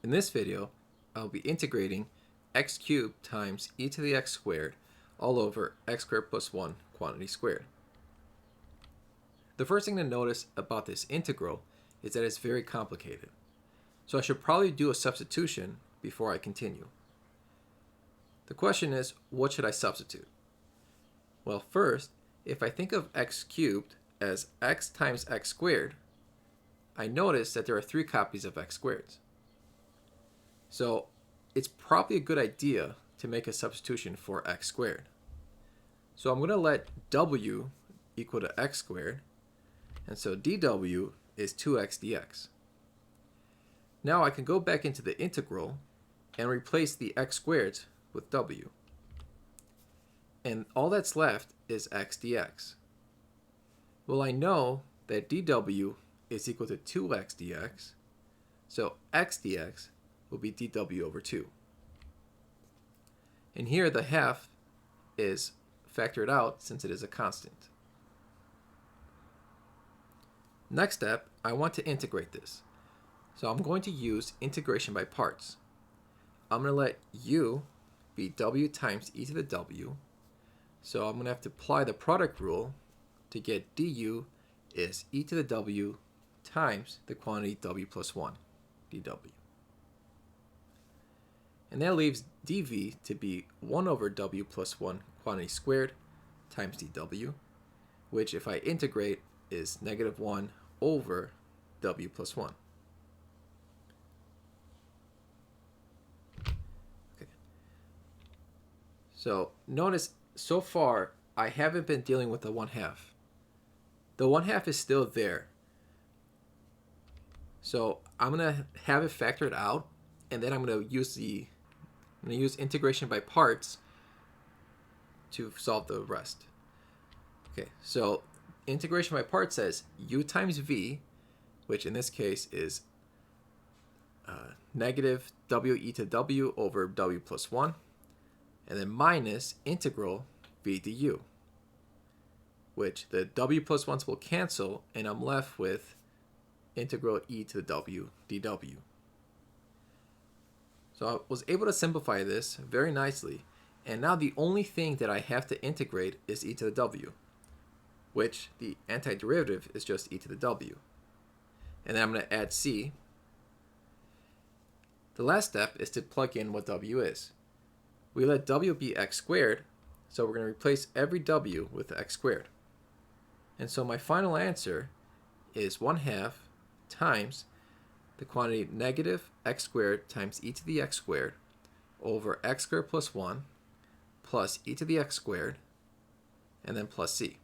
In this video, I'll be integrating x cubed times e to the x squared all over x squared plus 1 quantity squared. The first thing to notice about this integral is that it's very complicated. So I should probably do a substitution before I continue. The question is, what should I substitute? Well, first, if I think of x cubed as x times x squared, I notice that there are 3 copies of x squareds. So it's probably a good idea to make a substitution for x squared. So I'm going to let w equal to x squared, and so dw is 2x dx. Now I can go back into the integral and replace the x squareds with w. And all that's left is x dx. Well, I know that dw is equal to 2x dx, so x dx will be dw over 2. And here the half is factored out since it is a constant. Next step, I want to integrate this. So I'm going to use integration by parts. I'm going to let u be w times e to the w. So I'm going to have to apply the product rule to get du is e to the w times the quantity w plus 1, dw. And that leaves dv to be 1 over w plus 1 quantity squared times dw, which if I integrate is negative 1 over w plus 1. Okay. So notice so far I haven't been dealing with the 1/2. The 1/2 is still there. So I'm going to have it factored out, and then I'm going to use integration by parts to solve the rest. Okay, so integration by parts says u times v, which in this case is negative w e to w over w plus 1, and then minus integral v du, which the w plus 1s will cancel, and I'm left with integral e to the w dw. So I was able to simplify this very nicely, and now the only thing that I have to integrate is e to the w, which the antiderivative is just e to the w. And then I'm going to add c. The last step is to plug in what w is. We let w be x squared, so we're going to replace every w with x squared. And so my final answer is 1/2 times the quantity negative x squared times e to the x squared over x squared plus 1 plus e to the x squared, and then plus c.